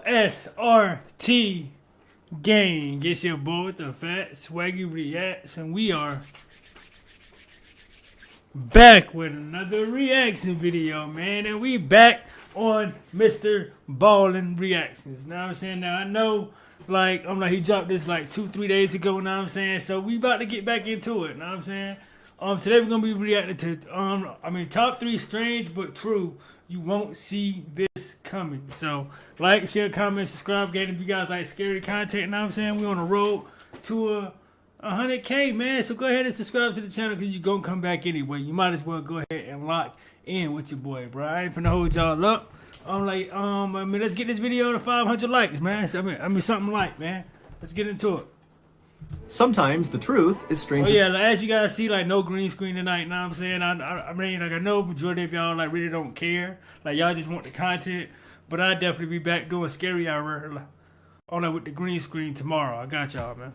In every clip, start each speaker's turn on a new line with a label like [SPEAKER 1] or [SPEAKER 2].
[SPEAKER 1] SRT gang. It's your boy with the fat SwaggyReacts, and we are back with another reaction video, man. And we back on Mr. Ballen reactions. Know what I'm saying? Now I know, he dropped this 2-3 days ago. Know what I'm saying? So we about to get back into it. Know what I'm saying? Today we're gonna be reacting to top 3 strange but true. You won't see this coming. So like, share, comment, subscribe, gang. If you guys like scary content, know what I'm saying? We're on the road to 100K, man. So go ahead and subscribe to the channel because you're gonna come back anyway. You might as well go ahead and lock in with your boy, bro. I ain't finna hold y'all up. Let's get this video to 500 likes, man. Something like, man. Let's get into it.
[SPEAKER 2] Sometimes the truth is stranger.
[SPEAKER 1] Oh yeah, as you guys see, no green screen tonight. Know what I'm saying? I know majority of y'all really don't care. Y'all just want the content. But I'll definitely be back doing scary hour with the green screen tomorrow. I got y'all, man.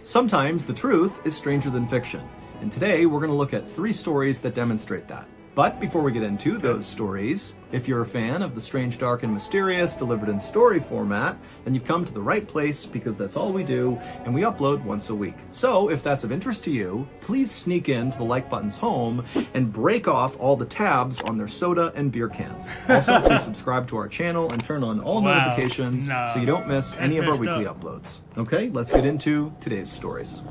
[SPEAKER 2] Sometimes the truth is stranger than fiction. And today we're going to look at 3 stories that demonstrate that. But before we get into those stories, if you're a fan of the strange, dark, and mysterious delivered in story format, then you've come to the right place because that's all we do, and we upload once a week. So if that's of interest to you, please sneak into the like button's home and break off all the tabs on their soda and beer cans. Also, please subscribe to our channel and turn on all notifications so you don't miss any of our weekly uploads. Okay, let's get into today's stories.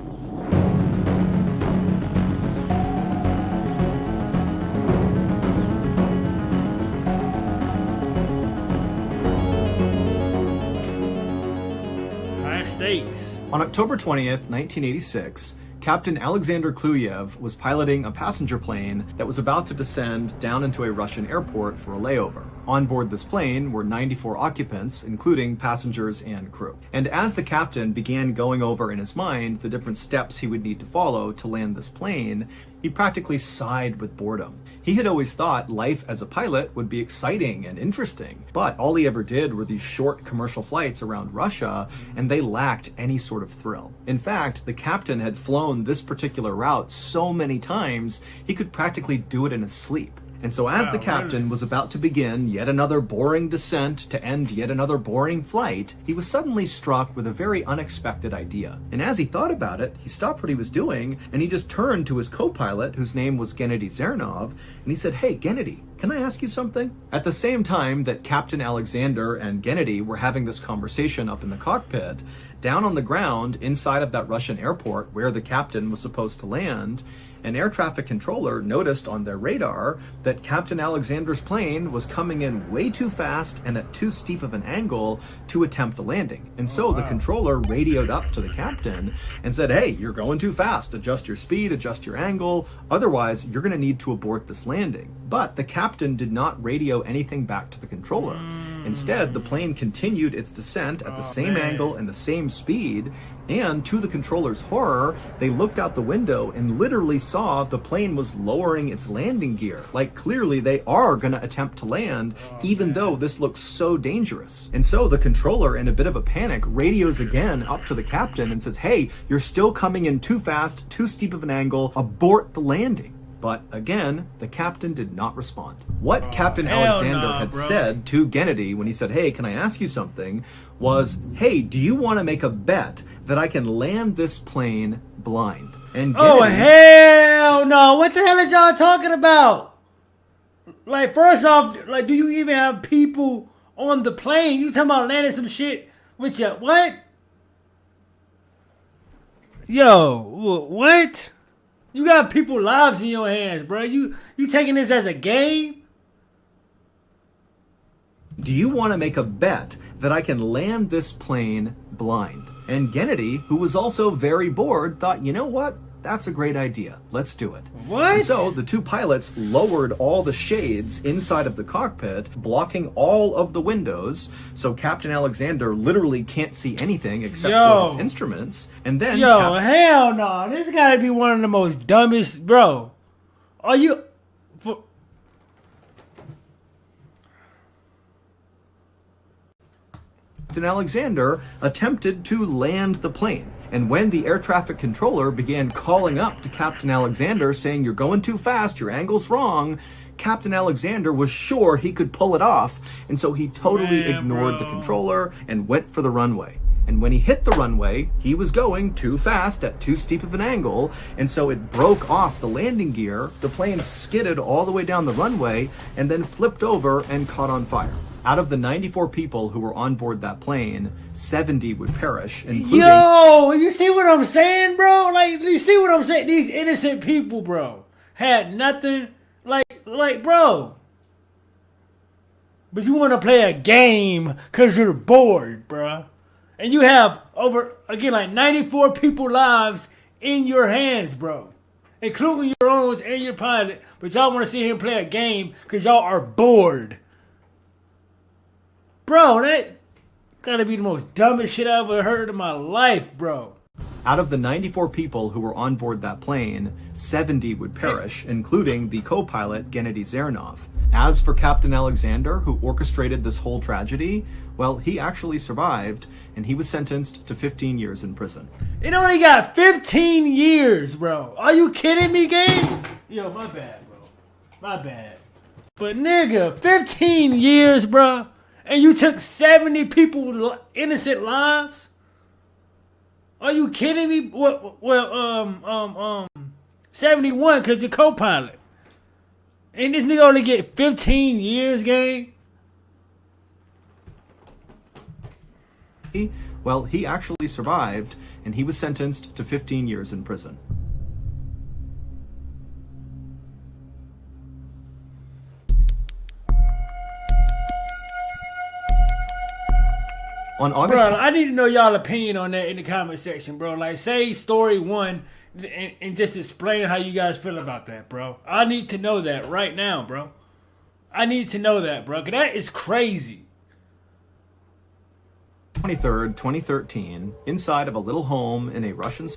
[SPEAKER 2] On October 20th, 1986, Captain Alexander Kluyev was piloting a passenger plane that was about to descend down into a Russian airport for a layover. On board this plane were 94 occupants, including passengers and crew. And as the captain began going over in his mind the different steps he would need to follow to land this plane, he practically sighed with boredom. He had always thought life as a pilot would be exciting and interesting, but all he ever did were these short commercial flights around Russia, and they lacked any sort of thrill. In fact, the captain had flown this particular route so many times, he could practically do it in his sleep. And so as the captain was about to begin yet another boring descent to end yet another boring flight, he was suddenly struck with a very unexpected idea. And as he thought about it, he stopped what he was doing and he just turned to his co-pilot, whose name was Gennady Zernov, and he said, "Hey, Gennady, can I ask you something?" At the same time that Captain Alexander and Gennady were having this conversation up in the cockpit, down on the ground inside of that Russian airport where the captain was supposed to land, an air traffic controller noticed on their radar that Captain Alexander's plane was coming in way too fast and at too steep of an angle to attempt a landing. And so the controller radioed up to the captain and said, "Hey, you're going too fast. Adjust your speed, adjust your angle. Otherwise, you're going to need to abort this landing." But the captain did not radio anything back to the controller. Instead, the plane continued its descent at the same angle and the same speed, and to the controller's horror, they looked out the window and literally saw the plane was lowering its landing gear. Clearly they are going to attempt to land, even though this looks so dangerous. And so the controller, in a bit of a panic, radios again up to the captain and says, "Hey, you're still coming in too fast, too steep of an angle, abort the landing." But again, the captain did not respond. What Captain Alexander had said to Gennady when he said, "Hey, can I ask you something?" was, "Hey, do you want to make a bet that I can land this plane blind?" And
[SPEAKER 1] oh, hell no. What the hell is y'all talking about? First off, do you even have people on the plane? You talking about landing some shit with your, what? Yo, what? You got people's lives in your hands, bro. You taking this as a game?
[SPEAKER 2] "Do you want to make a bet that I can land this plane blind?" And Gennady, who was also very bored, thought, "You know what? That's a great idea. Let's do it."
[SPEAKER 1] What?
[SPEAKER 2] And so the two pilots lowered all the shades inside of the cockpit, blocking all of the windows, so Captain Alexander literally can't see anything except for his instruments. And then
[SPEAKER 1] hell no. This gotta be one of the most dumbest, bro. Are you...
[SPEAKER 2] Captain Alexander attempted to land the plane. And when the air traffic controller began calling up to Captain Alexander saying, "You're going too fast, your angle's wrong," Captain Alexander was sure he could pull it off, and so he totally ignored the controller and went for the runway. And when he hit the runway, he was going too fast at too steep of an angle, and so it broke off the landing gear. The plane skidded all the way down the runway and then flipped over and caught on fire. Out of the 94 people who were on board that plane, 70 would perish, including...
[SPEAKER 1] Yo, you see what I'm saying, bro? Like, you see what I'm saying? These innocent people, bro, had nothing. Like, bro. But you want to play a game because you're bored, bro. And you have like 94 people's lives in your hands, bro. Including your own and your pilot. But y'all want to see him play a game because y'all are bored. Bro, that gotta be the most dumbest shit I ever heard in my life, bro.
[SPEAKER 2] Out of the 94 people who were on board that plane, 70 would perish, including the co-pilot Gennady Zernov. As for Captain Alexander, who orchestrated this whole tragedy, well, he actually survived, and he was sentenced to 15 years in prison.
[SPEAKER 1] It only got 15 years, bro. Are you kidding me, gang? Yo, my bad, bro. My bad. But nigga, 15 years, bro. And you took 70 people innocent lives? Are you kidding me? Well, 71 because you're co-pilot. And this nigga only get 15 years, gang?
[SPEAKER 2] Well, he actually survived, and he was sentenced to 15 years in prison. On August...
[SPEAKER 1] Bro, I need to know y'all opinion on that in the comment section, bro. Like, say story one and just explain how you guys feel about that, bro. I need to know that right now, bro. I need to know that, bro, because that is crazy.
[SPEAKER 2] 23rd, 2013, inside of a little home in a Russian...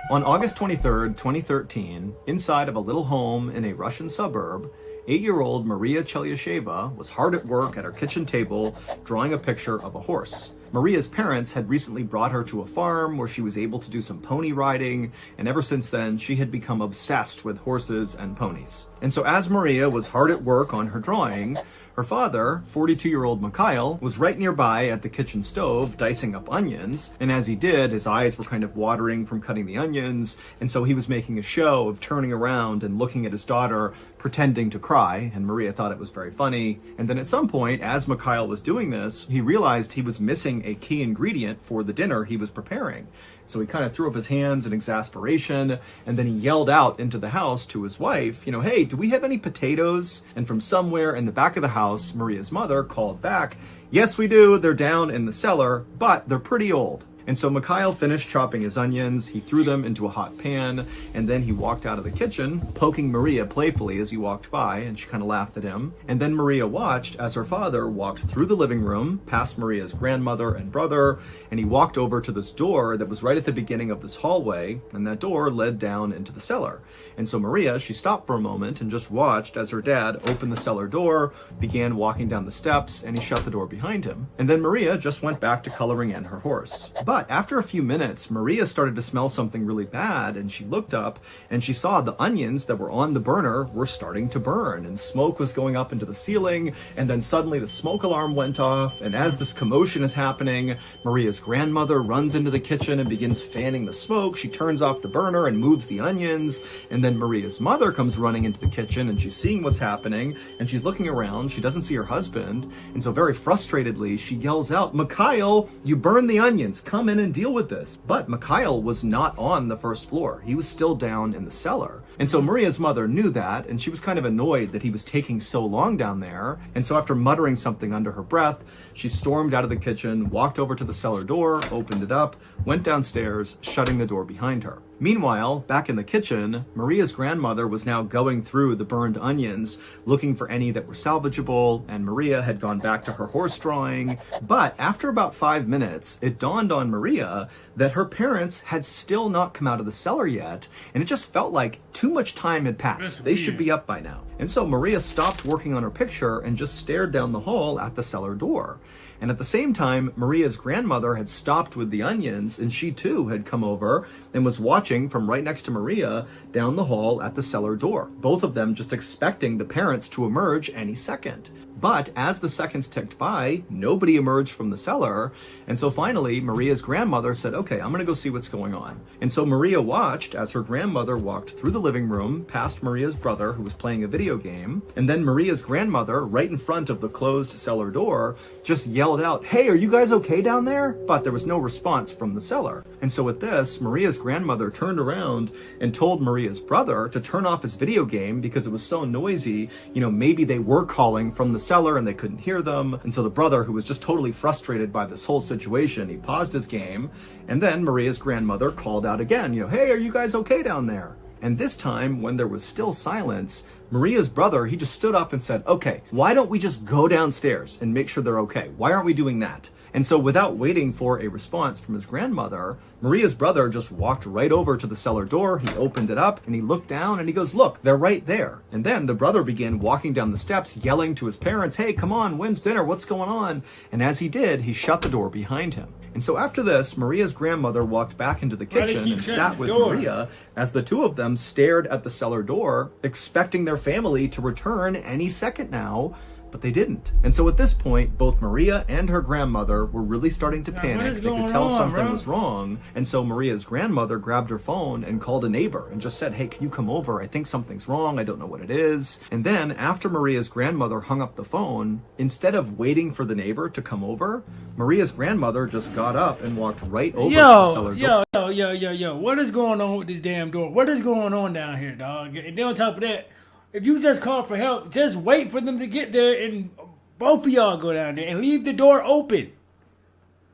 [SPEAKER 2] On August 23rd, 2013, inside of a little home in a Russian suburb, 8-year-old Maria Chelyasheva was hard at work at her kitchen table drawing a picture of a horse. Maria's parents had recently brought her to a farm where she was able to do some pony riding, and ever since then, she had become obsessed with horses and ponies. And so as Maria was hard at work on her drawing, her father, 42-year-old Mikhail, was right nearby at the kitchen stove dicing up onions, and as he did, his eyes were kind of watering from cutting the onions, and so he was making a show of turning around and looking at his daughter, pretending to cry, and Maria thought it was very funny. And then at some point, as Mikhail was doing this, he realized he was missing a key ingredient for the dinner he was preparing. So he kind of threw up his hands in exasperation, and then he yelled out into the house to his wife, hey, do we have any potatoes? And from somewhere in the back of the house, Maria's mother called back, yes, we do. They're down in the cellar, but they're pretty old. And so Mikhail finished chopping his onions, he threw them into a hot pan, and then he walked out of the kitchen, poking Maria playfully as he walked by, and she kind of laughed at him. And then Maria watched as her father walked through the living room, past Maria's grandmother and brother, and he walked over to this door that was right at the beginning of this hallway, and that door led down into the cellar. And so Maria, she stopped for a moment and just watched as her dad opened the cellar door, began walking down the steps, and he shut the door behind him. And then Maria just went back to coloring in her horse. But after a few minutes, Maria started to smell something really bad, and she looked up and she saw the onions that were on the burner were starting to burn, and smoke was going up into the ceiling, and then suddenly the smoke alarm went off, and as this commotion is happening, Maria's grandmother runs into the kitchen and begins fanning the smoke. She turns off the burner and moves the onions, and then Maria's mother comes running into the kitchen, and she's seeing what's happening, and she's looking around. She doesn't see her husband, and so very frustratedly, she yells out, Mikhail, you burned the onions, come in and deal with this. But Mikhail was not on the first floor. He was still down in the cellar. And so Maria's mother knew that, and she was kind of annoyed that he was taking so long down there. And so after muttering something under her breath, she stormed out of the kitchen, walked over to the cellar door, opened it up, went downstairs, shutting the door behind her. Meanwhile, back in the kitchen, Maria's grandmother was now going through the burned onions, looking for any that were salvageable, and Maria had gone back to her horse drawing. But after about 5 minutes, it dawned on Maria that her parents had still not come out of the cellar yet, and it just felt like too much time had passed. They should be up by now. And so Maria stopped working on her picture and just stared down the hall at the cellar door. And at the same time, Maria's grandmother had stopped with the onions, and she too had come over and was watching from right next to Maria down the hall at the cellar door. Both of them just expecting the parents to emerge any second. But as the seconds ticked by, nobody emerged from the cellar. And so finally, Maria's grandmother said, okay, I'm going to go see what's going on. And so Maria watched as her grandmother walked through the living room past Maria's brother, who was playing a video game. And then Maria's grandmother, right in front of the closed cellar door, just yelled out, hey, are you guys okay down there? But there was no response from the cellar. And so at this, Maria's grandmother turned around and told Maria's brother to turn off his video game because it was so noisy. Maybe they were calling from the cellar and they couldn't hear them. And so the brother, who was just totally frustrated by this whole situation, he paused his game. And then Maria's grandmother called out again, hey, are you guys okay down there? And this time, when there was still silence, Maria's brother, he just stood up and said, okay, why don't we just go downstairs and make sure they're okay? Why aren't we doing that? And so without waiting for a response from his grandmother, Maria's brother just walked right over to the cellar door. He opened it up and he looked down and he goes, look, they're right there. And then the brother began walking down the steps, yelling to his parents, hey, come on, when's dinner? What's going on? And as he did, he shut the door behind him. And so after this, Maria's grandmother walked back into the kitchen and sat with Maria as the two of them stared at the cellar door, expecting their family to return any second now. But they didn't. And so at this point, both Maria and her grandmother were really starting to panic. They could tell something was wrong. And so Maria's grandmother grabbed her phone and called a neighbor and just said, hey, can you come over? I think something's wrong. I don't know what it is. And then after Maria's grandmother hung up the phone, instead of waiting for the neighbor to come over, Maria's grandmother just got up and walked right over to the cellar door.
[SPEAKER 1] Yo. What is going on with this damn door? What is going on down here, dog? And then on top of that, if you just call for help, just wait for them to get there and both of y'all go down there and leave the door open.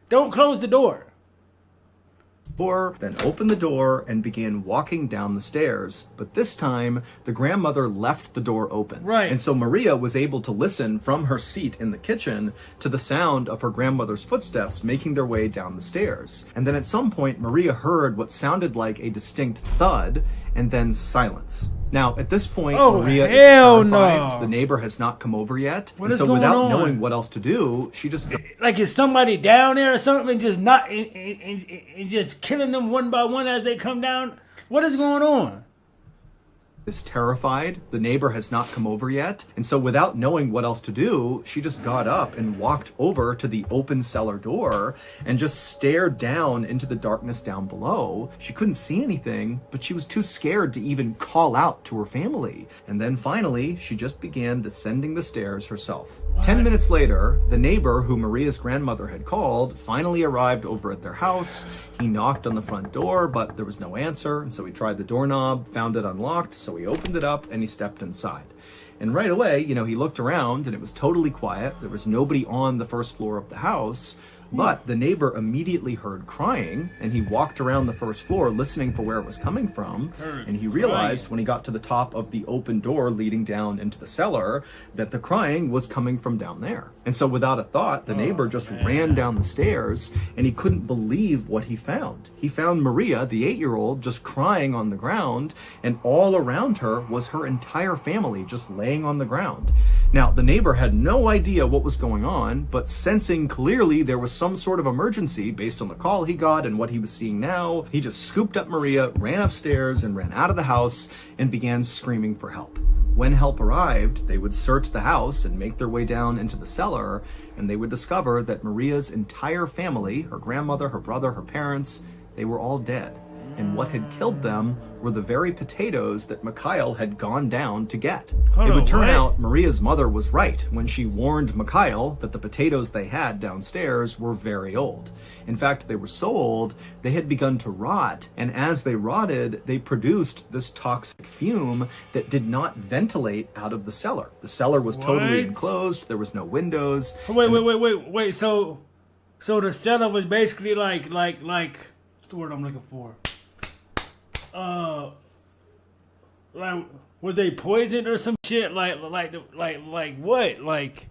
[SPEAKER 1] Don't close the door.
[SPEAKER 2] Then opened the door and began walking down the stairs. But this time, the grandmother left the door open.
[SPEAKER 1] Right.
[SPEAKER 2] And so Maria was able to listen from her seat in the kitchen to the sound of her grandmother's footsteps making their way down the stairs. And then at some point, Maria heard what sounded like a distinct thud and then silence. Now, at this point, Maria is terrified.
[SPEAKER 1] No.
[SPEAKER 2] The neighbor has not come over yet.
[SPEAKER 1] What
[SPEAKER 2] and
[SPEAKER 1] is
[SPEAKER 2] so
[SPEAKER 1] going
[SPEAKER 2] without
[SPEAKER 1] on?
[SPEAKER 2] knowing what else to do, she just...
[SPEAKER 1] Like, is somebody down there or something and just not and just killing them one by one as they come down? What is going on?
[SPEAKER 2] Is terrified. The neighbor has not come over yet. And so without knowing what else to do, she just got up and walked over to the open cellar door and just stared down into the darkness down below. She couldn't see anything, but she was too scared to even call out to her family. And then finally, she just began descending the stairs herself. 10 minutes later, the neighbor who Maria's grandmother had called finally arrived over at their house. He knocked on the front door, but there was no answer. And so he tried the doorknob, found it unlocked. So he opened it up and he stepped inside. And right away, he looked around and it was totally quiet. There was nobody on the first floor of the house. But the neighbor immediately heard crying, and he walked around the first floor listening for where it was coming from. And he realized when he got to the top of the open door leading down into the cellar that the crying was coming from down there. And so without a thought, the neighbor just ran down the stairs, and he couldn't believe what he found. He found Maria, the 8-year-old, just crying on the ground, and all around her was her entire family just laying on the ground. Now, the neighbor had no idea what was going on, but sensing clearly there was some sort of emergency based on the call he got and what he was seeing now, he just scooped up Maria, ran upstairs, and ran out of the house and began screaming for help. When help arrived, they would search the house and make their way down into the cellar, and they would discover that Maria's entire family, her grandmother, her brother, her parents, they were all dead. And what had killed them were the very potatoes that Mikhail had gone down to get. It would turn out Maria's mother was right when she warned Mikhail that the potatoes they had downstairs were very old. In fact, they were so old, they had begun to rot, and as they rotted, they produced this toxic fume that did not ventilate out of the cellar. The cellar was totally enclosed, there was no windows.
[SPEAKER 1] Wait. So the cellar was basically like what's the word I'm looking for? Like, was they poisoned or some shit? Like what? Like,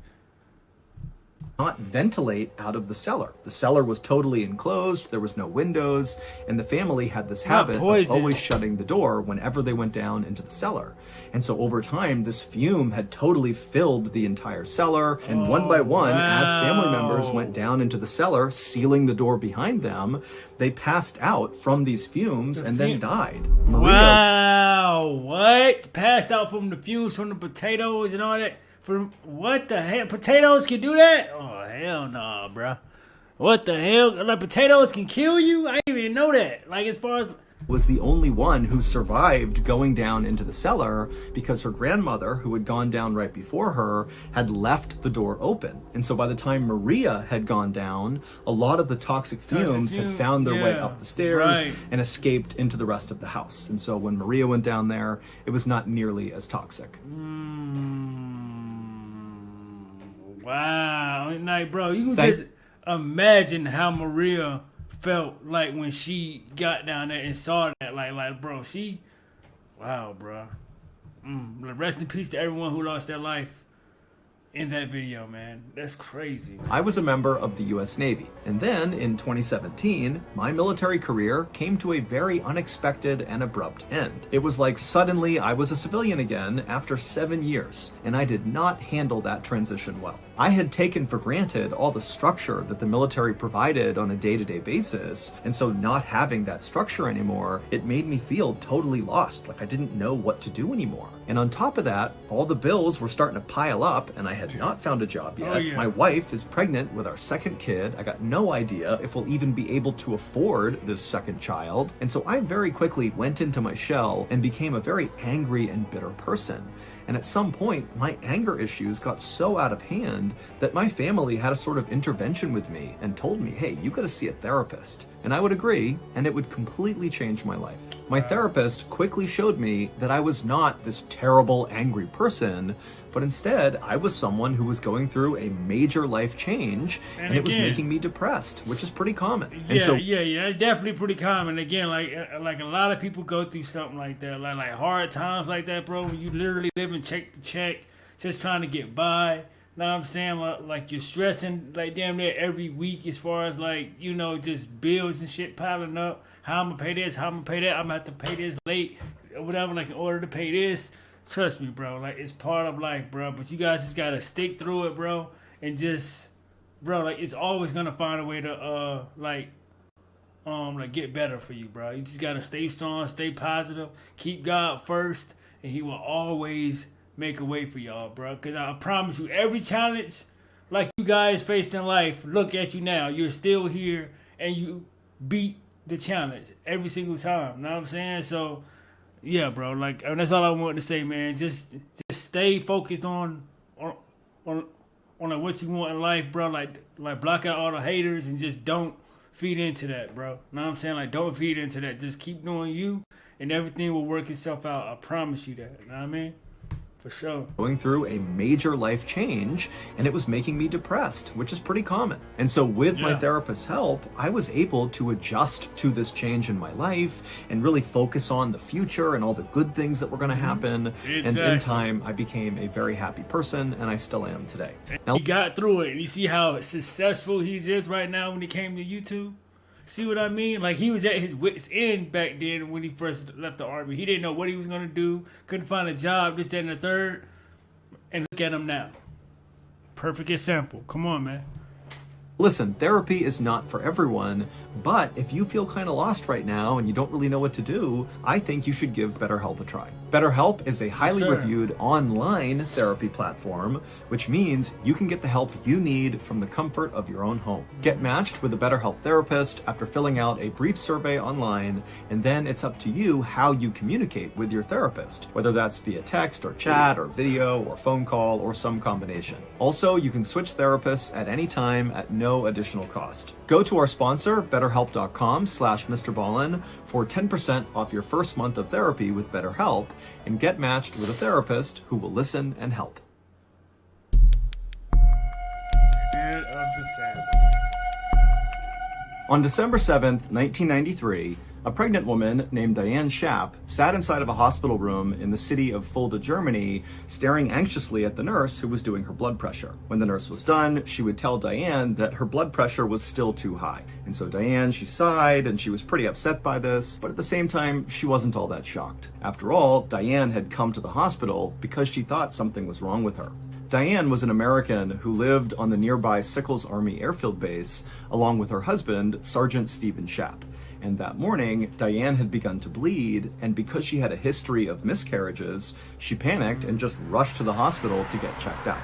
[SPEAKER 2] not ventilate out of the cellar. The cellar was totally enclosed, there was no windows, and the family had this habit of always shutting the door whenever they went down into the cellar. And so over time, this fume had totally filled the entire cellar, and one by one, as family members went down into the cellar, sealing the door behind them, they passed out from these fumes and then died.
[SPEAKER 1] Wow, what? Passed out from the fumes from the potatoes and all that? For what the hell? Potatoes can do that? Oh, hell no, bro. What the hell? Like, potatoes can kill you? I didn't even know that. Like, as far as...
[SPEAKER 2] was the only one who survived going down into the cellar because her grandmother, who had gone down right before her, had left the door open. And so by the time Maria had gone down, a lot of the toxic fumes had found their way up the stairs and escaped into the rest of the house. And so when Maria went down there, it was not nearly as toxic.
[SPEAKER 1] Wow. Like, bro, you can just imagine how Maria felt like when she got down there and saw that. Like, bro, wow, bro. Rest in peace to everyone who lost their life in that video, man. That's crazy.
[SPEAKER 2] I was a member of the U.S. Navy, and then in 2017, my military career came to a very unexpected and abrupt end. It was like suddenly I was a civilian again after 7 years, and I did not handle that transition well. I had taken for granted all the structure that the military provided on a day-to-day basis, and so not having that structure anymore, it made me feel totally lost, like I didn't know what to do anymore. And on top of that, all the bills were starting to pile up, and I had not found a job yet. My wife is pregnant with our second kid. I got no idea if we'll even be able to afford this second child. And so I very quickly went into my shell and became a very angry and bitter person. And at some point, my anger issues got so out of hand that my family had a sort of intervention with me and told me, hey, you gotta see a therapist. And I would agree, and it would completely change my life. My therapist quickly showed me that I was not this terrible, angry person, but instead, I was someone who was going through a major life change, and it was making me depressed, which is pretty common.
[SPEAKER 1] Yeah, it's definitely pretty common. Again, like a lot of people go through something like that, like hard times like that, bro, when you literally living check to check, just trying to get by. Know what I'm saying? Like you're stressing like damn near every week as far as like, you know, just bills and shit piling up. How I'm gonna pay this, how I'm gonna pay that, I'm gonna have to pay this late or whatever, like in order to pay this. Trust me, bro, like it's part of life, bro. But you guys just gotta stick through it, bro, and just, bro, like it's always gonna find a way to like get better for you, bro. You just gotta stay strong, stay positive, keep God first, and He will always make a way for y'all, bro. Because I promise you, every challenge like you guys faced in life, look at you now. You're still here, and you beat the challenge every single time. Know what I'm saying? So, yeah, bro. Like, and that's all I wanted to say, man. Just stay focused on like what you want in life, bro. Like block out all the haters and just don't feed into that, bro. Know what I'm saying? Like, don't feed into that. Just keep doing you, and everything will work itself out. I promise you that. Know what I mean? For sure. Going
[SPEAKER 2] through a major life change, and it was making me depressed, which is pretty common. And so with my therapist's help, I was able to adjust to this change in my life and really focus on the future and all the good things that were going to happen. Exactly. And in time, I became a very happy person, and I still am today. Now,
[SPEAKER 1] he got through it, and you see how successful he is right now when he came to YouTube? See what I mean? Like, he was at his wit's end back then when he first left the Army. He didn't know what he was going to do. Couldn't find a job, this, that, and the third. And look at him now. Perfect example. Come on, man.
[SPEAKER 2] Listen, therapy is not for everyone, but if you feel kind of lost right now and you don't really know what to do, I think you should give BetterHelp a try. BetterHelp is a highly reviewed online therapy platform, which means you can get the help you need from the comfort of your own home. Get matched with a BetterHelp therapist after filling out a brief survey online, and then it's up to you how you communicate with your therapist, whether that's via text or chat or video or phone call or some combination. Also, you can switch therapists at any time at no additional cost. Go to our sponsor, BetterHelp.com/Mr. Ballen for 10% off your first month of therapy with BetterHelp, and get matched with a therapist who will listen and help. On December 7th, 1993, A pregnant woman named Diane Schaap sat inside of a hospital room in the city of Fulda, Germany, staring anxiously at the nurse who was doing her blood pressure. When the nurse was done, she would tell Diane that her blood pressure was still too high. And so Diane, she sighed, and she was pretty upset by this, but at the same time, she wasn't all that shocked. After all, Diane had come to the hospital because she thought something was wrong with her. Diane was an American who lived on the nearby Sickles Army Airfield Base, along with her husband, Sergeant Stephen Schaap. And that morning, Diane had begun to bleed, and because she had a history of miscarriages, she panicked and just rushed to the hospital to get checked out.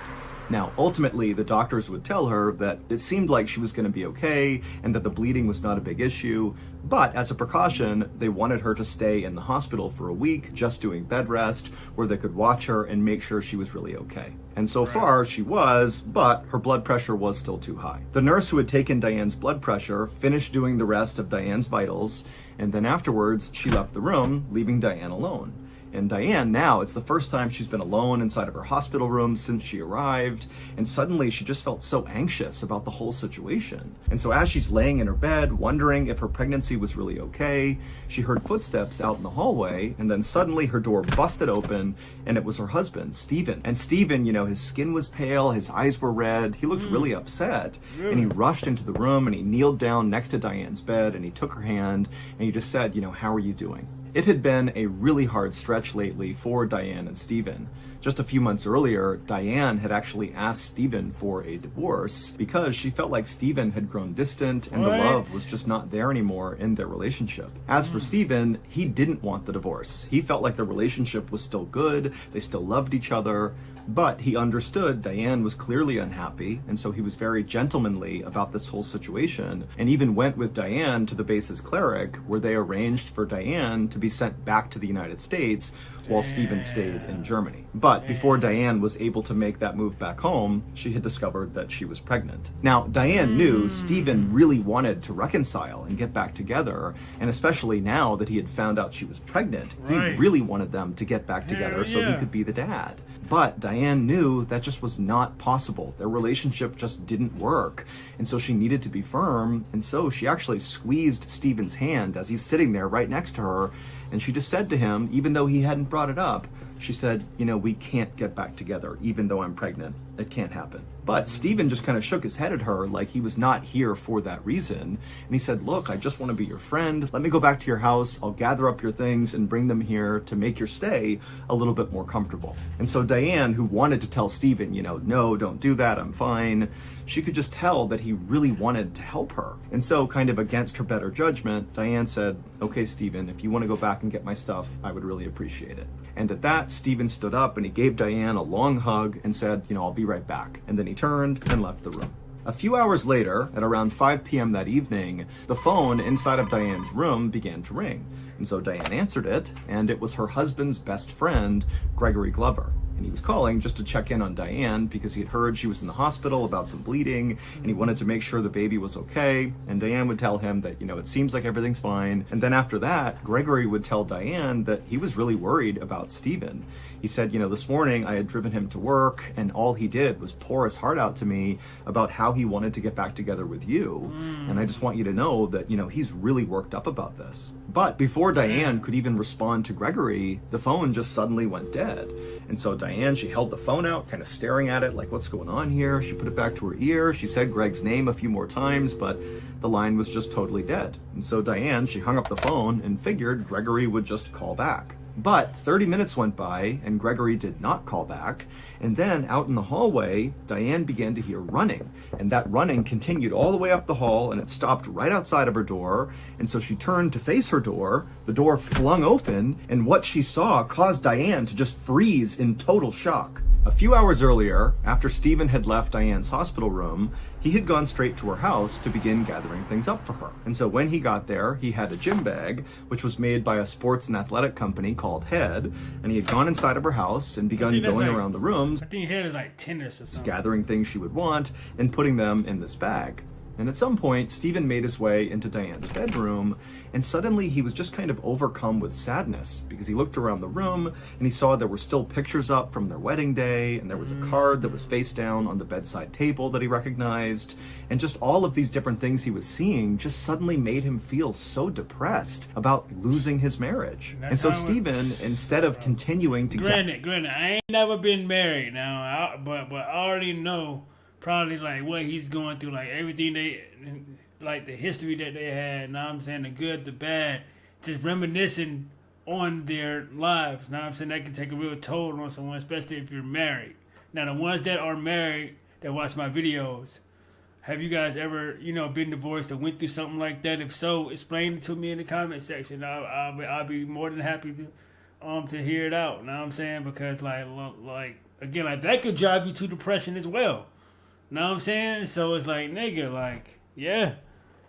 [SPEAKER 2] Now, ultimately, the doctors would tell her that it seemed like she was going to be okay and that the bleeding was not a big issue, but as a precaution, they wanted her to stay in the hospital for a week, just doing bed rest, where they could watch her and make sure she was really okay. And so far, she was, but her blood pressure was still too high. The nurse who had taken Diane's blood pressure finished doing the rest of Diane's vitals, and then afterwards, she left the room, leaving Diane alone. And Diane, now, it's the first time she's been alone inside of her hospital room since she arrived, and suddenly she just felt so anxious about the whole situation. And so as she's laying in her bed, wondering if her pregnancy was really okay, she heard footsteps out in the hallway, and then suddenly her door busted open, and it was her husband, Stephen. And Stephen, his skin was pale, his eyes were red, he looked really upset, and he rushed into the room, and he kneeled down next to Diane's bed, and he took her hand, and he just said, how are you doing? It had been a really hard stretch lately for Diane and Stephen. Just a few months earlier, Diane had actually asked Stephen for a divorce because she felt like Stephen had grown distant and the love was just not there anymore in their relationship. As for Stephen, he didn't want the divorce. He felt like the relationship was still good, they still loved each other, but he understood Diane was clearly unhappy, and so he was very gentlemanly about this whole situation, and even went with Diane to the base's cleric, where they arranged for Diane to be sent back to the United States while Stephen stayed in Germany. But before Diane was able to make that move back home, she had discovered that she was pregnant. Now, Diane knew Stephen really wanted to reconcile and get back together, and especially now that he had found out she was pregnant, he really wanted them to get back together so he could be the dad. But Diane knew that just was not possible. Their relationship just didn't work. And so she needed to be firm. And so she actually squeezed Stephen's hand as he's sitting there right next to her. And she just said to him, even though he hadn't brought it up, she said, we can't get back together, even though I'm pregnant. It can't happen. But Stephen just kind of shook his head at her like he was not here for that reason. And he said, look, I just want to be your friend. Let me go back to your house. I'll gather up your things and bring them here to make your stay a little bit more comfortable. And so Diane, who wanted to tell Stephen, no, don't do that, I'm fine, she could just tell that he really wanted to help her. And so, kind of against her better judgment, Diane said, okay, Stephen, if you want to go back and get my stuff, I would really appreciate it. And at that, Stephen stood up and he gave Diane a long hug and said, I'll be right back. And then he turned and left the room. A few hours later, at around 5 p.m. that evening, the phone inside of Diane's room began to ring. And so Diane answered it, and it was her husband's best friend, Gregory Glover. And he was calling just to check in on Diane because he had heard she was in the hospital about some bleeding, and he wanted to make sure the baby was okay. And Diane would tell him that, it seems like everything's fine. And then after that, Gregory would tell Diane that he was really worried about Stephen. He said, this morning I had driven him to work, and all he did was pour his heart out to me about how he wanted to get back together with you. And I just want you to know that, he's really worked up about this. But before Diane could even respond to Gregory, the phone just suddenly went dead. And so Diane, she held the phone out, kind of staring at it like, what's going on here? She put it back to her ear. She said Greg's name a few more times, but the line was just totally dead. And so Diane, she hung up the phone and figured Gregory would just call back. But 30 minutes went by and Gregory did not call back. And then out in the hallway, Diane began to hear running. And that running continued all the way up the hall and it stopped right outside of her door. And so she turned to face her door. The door flung open and what she saw caused Diane to just freeze in total shock. A few hours earlier, after Stephen had left Diane's hospital room, he had gone straight to her house to begin gathering things up for her. And so when he got there, he had a gym bag, which was made by a sports and athletic company called Head, and he had gone inside of her house and begun going around the rooms.
[SPEAKER 1] I think Head is like tennis or something.
[SPEAKER 2] Gathering things she would want and putting them in this bag. And at some point, Stephen made his way into Diane's bedroom, and suddenly he was just kind of overcome with sadness because he looked around the room and he saw there were still pictures up from their wedding day, and there was a card that was face down on the bedside table that he recognized, and just all of these different things he was seeing just suddenly made him feel so depressed about losing his marriage. And so Stephen, instead of continuing to
[SPEAKER 1] granted, I ain't never been married now, but I already know probably like what he's going through, like everything like the history that they had, now I'm saying the good, the bad, just reminiscing on their lives. Now I'm saying that can take a real toll on someone, especially if you're married. Now the ones that are married that watch my videos, have you guys ever, been divorced or went through something like that? If so, explain it to me in the comment section. I'll be more than happy to hear it out. Now I'm saying, because like again, like that could drive you to depression as well. Know what I'm saying? So it's like, nigga, like, yeah,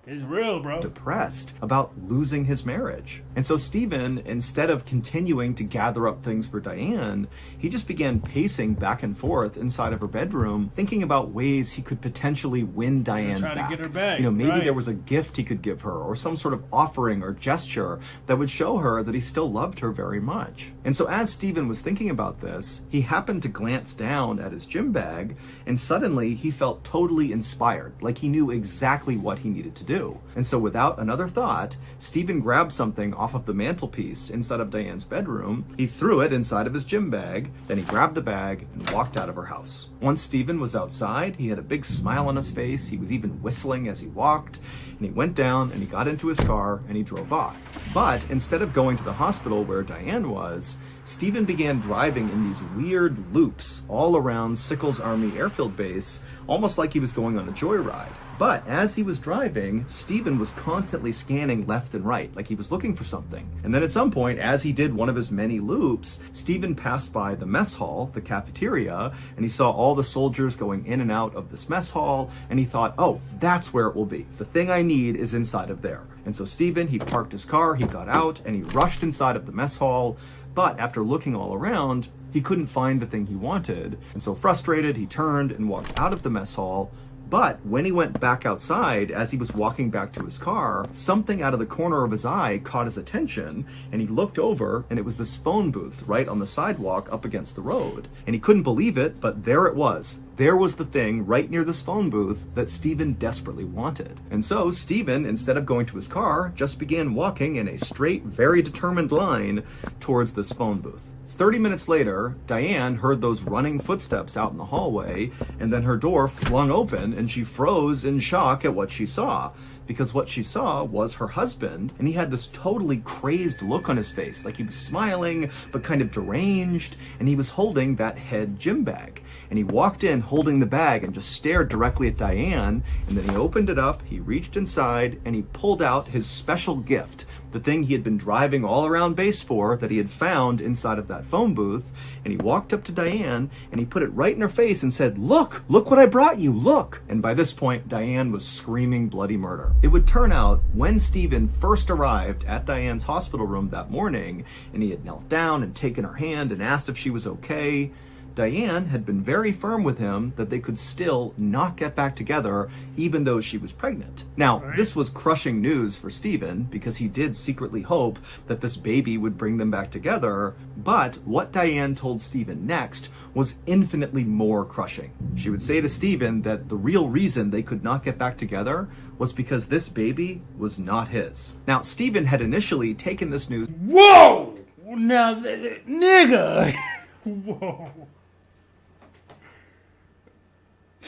[SPEAKER 1] it's real, bro.
[SPEAKER 2] Depressed about losing his marriage. And so Stephen, instead of continuing to gather up things for Diane, he just began pacing back and forth inside of her bedroom, thinking about ways he could potentially win Diane back.
[SPEAKER 1] To get her back.
[SPEAKER 2] Maybe there was a gift he could give her, or some sort of offering or gesture that would show her that he still loved her very much. And so as Stephen was thinking about this, he happened to glance down at his gym bag, and suddenly he felt totally inspired, like he knew exactly what he needed to do. And so without another thought, Stephen grabbed something off of the mantelpiece inside of Diane's bedroom, he threw it inside of his gym bag, then he grabbed the bag and walked out of her house. Once Stephen was outside, he had a big smile on his face, he was even whistling as he walked, and he went down and he got into his car and he drove off. But instead of going to the hospital where Diane was, Stephen began driving in these weird loops all around Sickles Army Airfield Base, almost like he was going on a joyride. But as he was driving, Stephen was constantly scanning left and right, like he was looking for something. And then at some point, as he did one of his many loops, Stephen passed by the mess hall, the cafeteria, and he saw all the soldiers going in and out of this mess hall, and he thought, oh, that's where it will be. The thing I need is inside of there. And so Stephen, he parked his car, he got out, and he rushed inside of the mess hall. But after looking all around, he couldn't find the thing he wanted. And so frustrated, he turned and walked out of the mess hall. But when he went back outside, as he was walking back to his car, something out of the corner of his eye caught his attention, and he looked over, and it was this phone booth right on the sidewalk up against the road. And he couldn't believe it, but there it was. There was the thing right near this phone booth that Stephen desperately wanted. And so Stephen, instead of going to his car, just began walking in a straight, very determined line towards this phone booth. 30 minutes later, Diane heard those running footsteps out in the hallway, and then her door flung open, and she froze in shock at what she saw. Because what she saw was her husband, and he had this totally crazed look on his face, like he was smiling, but kind of deranged, and he was holding that head gym bag. And he walked in holding the bag and just stared directly at Diane, and then he opened it up, he reached inside, and he pulled out his special gift, the thing he had been driving all around base for, that he had found inside of that phone booth, and he walked up to Diane, and he put it right in her face and said, look what I brought you, look! And by this point, Diane was screaming bloody murder. It would turn out, when Stephen first arrived at Diane's hospital room that morning, and he had knelt down and taken her hand and asked if she was okay, Diane had been very firm with him that they could still not get back together even though she was pregnant. Now, this was crushing news for Stephen because he did secretly hope that this baby would bring them back together, but what Diane told Stephen next was infinitely more crushing. She would say to Stephen that the real reason they could not get back together was because this baby was not his. Now, Stephen had initially taken this news—
[SPEAKER 1] Whoa! Now, nigga! Whoa.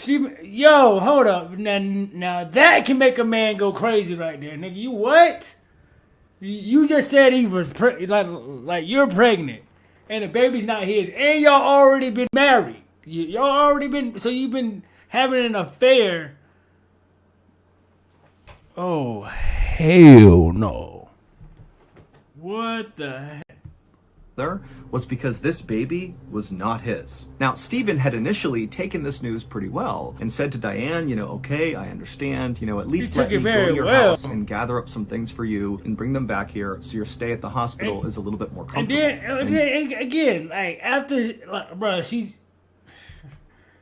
[SPEAKER 1] Yo, hold up. Now that can make a man go crazy right there, nigga. You what? You just said he was like you're pregnant, and the baby's not his, and y'all already been married. Y'all already been, so you've been having an affair. Oh hell no! What the heck?
[SPEAKER 2] Was because this baby was not his. Now, Stephen had initially taken this news pretty well and said to Diane, okay, I understand, at least let me go to your house and gather up some things for you and bring them back here so your stay at the hospital is a little bit more comfortable.
[SPEAKER 1] And then again, like after, bro, she's,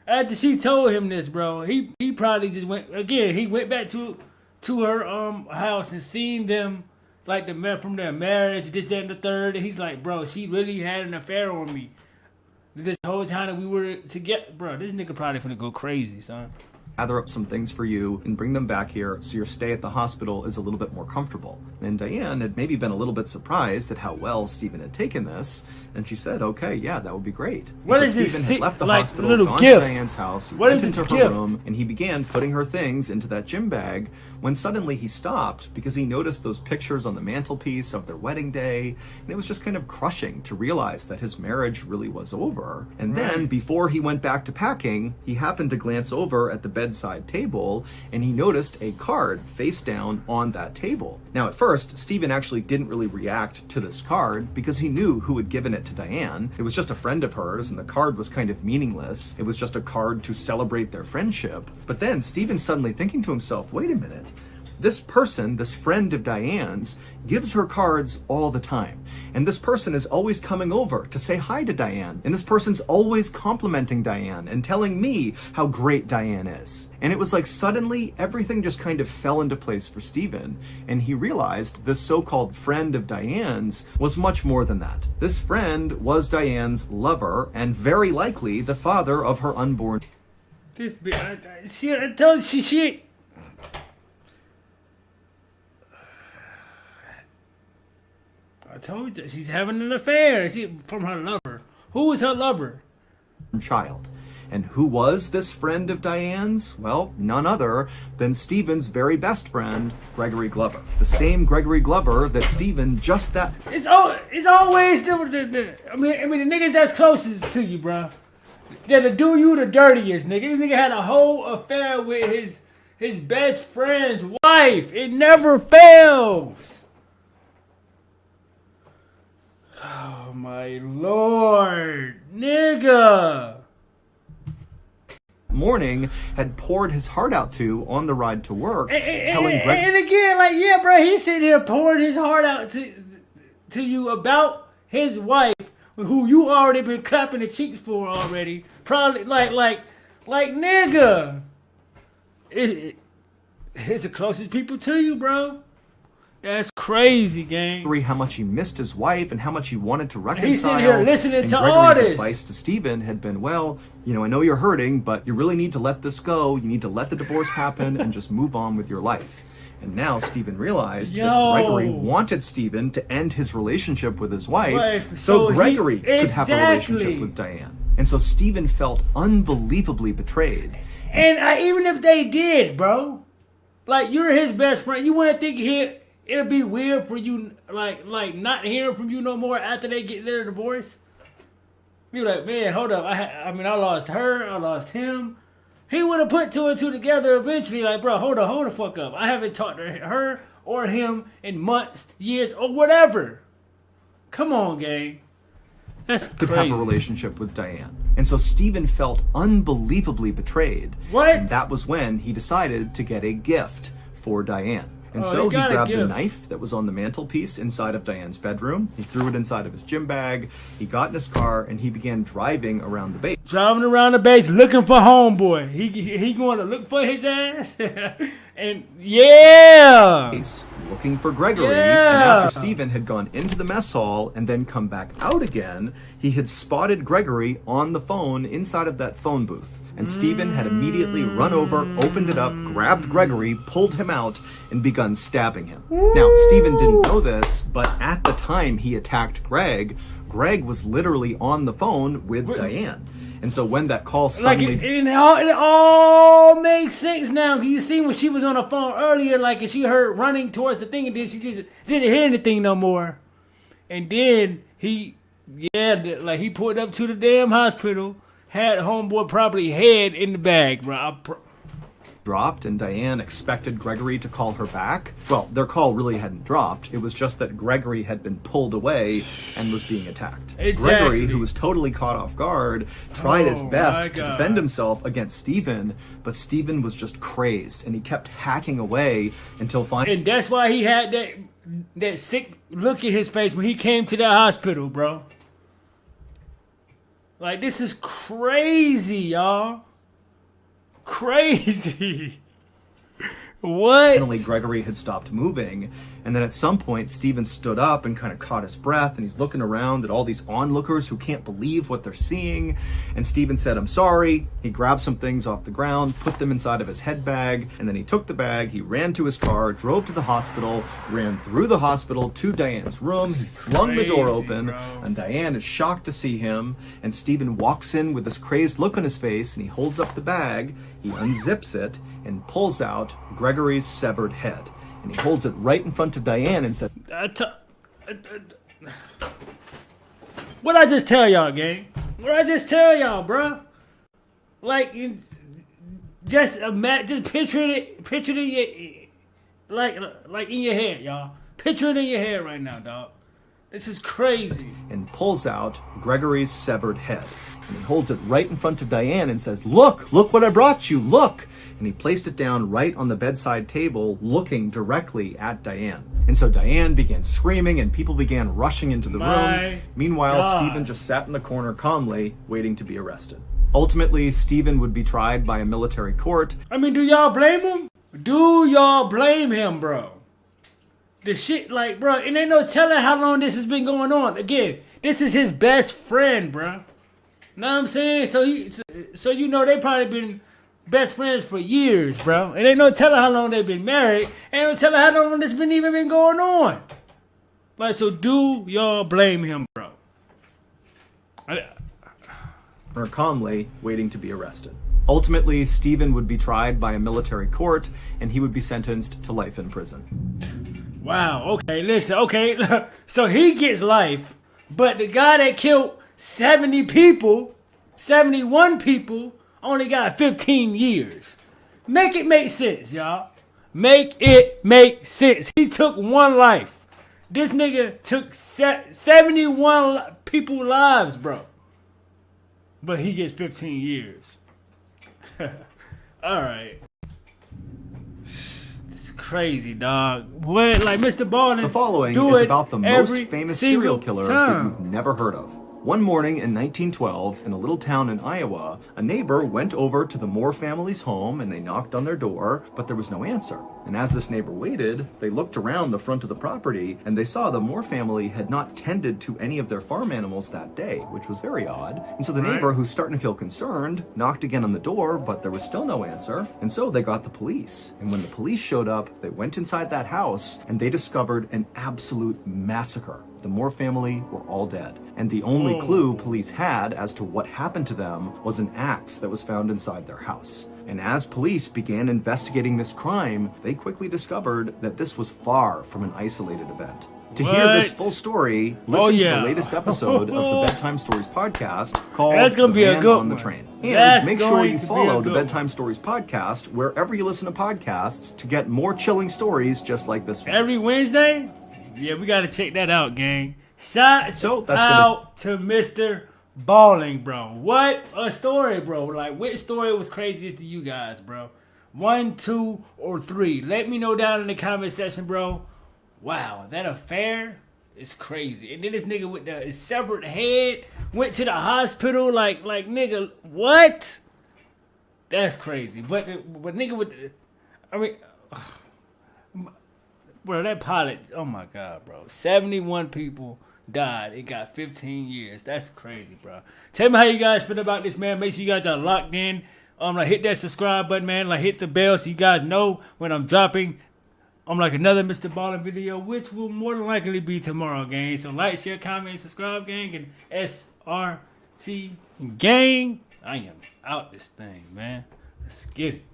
[SPEAKER 1] After she told him this, bro, he probably just went again. He went back to her house and seen them like from their marriage, this, that, and the third. And he's like, bro, she really had an affair on me this whole time that we were together, bro. This nigga probably finna go crazy, son.
[SPEAKER 2] Gather up some things for you and bring them back here so your stay at the hospital is a little bit more comfortable. And Diane had maybe been a little bit surprised at how well Stephen had taken this, and she said, okay, yeah, that would be great.
[SPEAKER 1] What is
[SPEAKER 2] Stephen
[SPEAKER 1] this
[SPEAKER 2] had left the
[SPEAKER 1] like,
[SPEAKER 2] hospital,
[SPEAKER 1] little
[SPEAKER 2] gone
[SPEAKER 1] gift?
[SPEAKER 2] to Diane's house,
[SPEAKER 1] What
[SPEAKER 2] went
[SPEAKER 1] is
[SPEAKER 2] into
[SPEAKER 1] this
[SPEAKER 2] her
[SPEAKER 1] gift?
[SPEAKER 2] room, and he began putting her things into that gym bag when suddenly he stopped because he noticed those pictures on the mantelpiece of their wedding day, and it was just kind of crushing to realize that his marriage really was over. And then, before he went back to packing, he happened to glance over at the bedside table and he noticed a card face down on that table. Now, at first, Stephen actually didn't really react to this card because he knew who had given it to Diane. It was just a friend of hers, and the card was kind of meaningless. It was just a card to celebrate their friendship. But then Stephen's suddenly thinking to himself, wait a minute. This person, this friend of Diane's, gives her cards all the time. And this person is always coming over to say hi to Diane. And this person's always complimenting Diane and telling me how great Diane is. And it was like suddenly everything just kind of fell into place for Stephen. And he realized this so-called friend of Diane's was much more than that. This friend was Diane's lover and very likely the father of her unborn.
[SPEAKER 1] I told you she. I told you she's having an affair. From her lover. Who is her lover?
[SPEAKER 2] Child. And who was this friend of Diane's? Well, none other than Stephen's very best friend, Gregory Glover. The same Gregory Glover that Stephen just that...
[SPEAKER 1] It's always the I mean the niggas that's closest to you, bro. That'll do you the dirtiest, nigga. This nigga had a whole affair with his best friend's wife. It never fails. Oh my lord, nigga.
[SPEAKER 2] Morning had poured his heart out to on the ride to work, telling Greg.
[SPEAKER 1] And again, like, yeah, bro, he's sitting here pouring his heart out to you about his wife, who you already been clapping the cheeks for already. Probably like nigga. It's the closest people to you, bro. That's crazy, gang.
[SPEAKER 2] How much he missed his wife and how much he wanted to reconcile.
[SPEAKER 1] He's sitting here listening
[SPEAKER 2] and
[SPEAKER 1] to
[SPEAKER 2] Gregory's
[SPEAKER 1] all this.
[SPEAKER 2] advice to Stephen had been, well, you know, I know you're hurting, but you really need to let this go. You need to let the divorce happen and just move on with your life. And now Stephen realized that Gregory wanted Stephen to end his relationship with his wife so Gregory could have a relationship with Diane. And so Stephen felt unbelievably betrayed.
[SPEAKER 1] And even if they did, bro, like, you're his best friend, you wouldn't think it'll be weird for you, like not hearing from you no more after they get their divorce? Be like, man, hold up. I lost her. I lost him. He would have put two and two together eventually. Like, bro, hold the fuck up. I haven't talked to her or him in months, years, or whatever. Come on, gang. That's crazy.
[SPEAKER 2] Could have a relationship with Diane. And so Stephen felt unbelievably betrayed.
[SPEAKER 1] What?
[SPEAKER 2] And that was when he decided to get a gift for Diane. And so he grabbed a knife that was on the mantelpiece inside of Diane's bedroom. He threw it inside of his gym bag. He got in his car and he began driving around the base.
[SPEAKER 1] Driving around the base looking for homeboy. He going to look for his ass. And yeah.
[SPEAKER 2] Looking for Gregory.
[SPEAKER 1] Yeah.
[SPEAKER 2] And after Stephen had gone into the mess hall and then come back out again, he had spotted Gregory on the phone inside of that phone booth. And Stephen had immediately run over, opened it up, grabbed Gregory, pulled him out, and begun stabbing him. Now, Stephen didn't know this, but at the time he attacked Greg was literally on the phone with Diane. And so when that call suddenly...
[SPEAKER 1] it all makes sense now. You see when she was on the phone earlier, like, and she heard running towards the thing, and then she just didn't hear anything no more. And then he pulled up to the damn hospital, had homeboy probably head in the bag, bro.
[SPEAKER 2] Dropped, and Diane expected Gregory to call her back. Well, their call really hadn't dropped. It was just that Gregory had been pulled away and was being attacked.
[SPEAKER 1] Exactly.
[SPEAKER 2] Gregory, who was totally caught off guard, tried his best to defend himself against Stephen, but Stephen was just crazed, and he kept hacking away until finally...
[SPEAKER 1] And that's why he had that sick look in his face when he came to the hospital, bro. Like, this is crazy, y'all. crazy. What?
[SPEAKER 2] Finally, Gregory had stopped moving, and then at some point, Stephen stood up and kind of caught his breath, and he's looking around at all these onlookers who can't believe what they're seeing, and Stephen said, "I'm sorry." He grabbed some things off the ground, put them inside of his head bag, and then he took the bag, he ran to his car, drove to the hospital, ran through the hospital to Diane's room, he flung the door open, and Diane is shocked to see him, and Stephen walks in with this crazed look on his face, and he holds up the bag, he unzips it, and pulls out Gregory's severed head. And he holds it right in front of Diane and said,
[SPEAKER 1] What'd I just tell y'all, gang? What'd I just tell y'all, bro? Like, just picture it in your, like in your head, y'all. Picture it in your head right now, dog. This is crazy.
[SPEAKER 2] And pulls out Gregory's severed head. And he holds it right in front of Diane and says, look what I brought you, look. And he placed it down right on the bedside table, looking directly at Diane. And so Diane began screaming and people began rushing into the room. Meanwhile, Stephen just sat in the corner calmly, waiting to be arrested. Ultimately, Stephen would be tried by a military court.
[SPEAKER 1] I mean, do y'all blame him? Do y'all blame him, bro? The shit, like, bro, and ain't no telling how long this has been going on. Again, this is his best friend, bro. Know what I'm saying? So you know they probably been best friends for years, bro. And ain't no telling how long they've been married. Ain't no telling how long this even been going on. Like, so do y'all blame him, bro?
[SPEAKER 2] Or calmly waiting to be arrested. Ultimately, Stephen would be tried by a military court, and he would be sentenced to life in prison.
[SPEAKER 1] Wow, okay, listen, okay. So he gets life, but the guy that killed 70 people, 71 people, only got 15 years. Make it make sense, y'all. Make it make sense. He took one life. This nigga took 71 people's lives, bro. But he gets 15 years. All right. It's crazy, dog. What, like Mr. Ballen?
[SPEAKER 2] The following is about the most famous serial killer that you've never heard of. One morning in 1912, in a little town in Iowa, a neighbor went over to the Moore family's home and they knocked on their door, but there was no answer. And as this neighbor waited, they looked around the front of the property and they saw the Moore family had not tended to any of their farm animals that day, which was very odd. And so the neighbor, who's starting to feel concerned, knocked again on the door, but there was still no answer. And so they got the police. And when the police showed up, they went inside that house and they discovered an absolute massacre. The Moore family were all dead. And the only clue police had as to what happened to them was an axe that was found inside their house. And as police began investigating this crime, they quickly discovered that this was far from an isolated event. To hear this full story, listen to the latest episode of the Bedtime Stories podcast called The Man on the Train. And make sure you follow the Bedtime Stories podcast wherever you listen to podcasts to get more chilling stories just like this one.
[SPEAKER 1] Every Wednesday? Yeah, we got to check that out, gang. Shout out to Mr. Ballen, bro. What a story, bro. Like, which story was craziest to you guys, bro? 1, 2, or 3? Let me know down in the comment section, bro. Wow, that affair is crazy. And then this nigga with the severed head went to the hospital. Like nigga, what? That's crazy. But nigga with the, I mean, bro, that pilot, oh my God, bro. 71 people died. It got 15 years. That's crazy, bro. Tell me how you guys feel about this, man. Make sure you guys are locked in. Like, hit that subscribe button, man. Like, hit the bell so you guys know when I'm dropping like another Mr. Ballen video, which will more than likely be tomorrow, gang. So like, share, comment, subscribe, gang, and SRT gang. I am out this thing, man. Let's get it.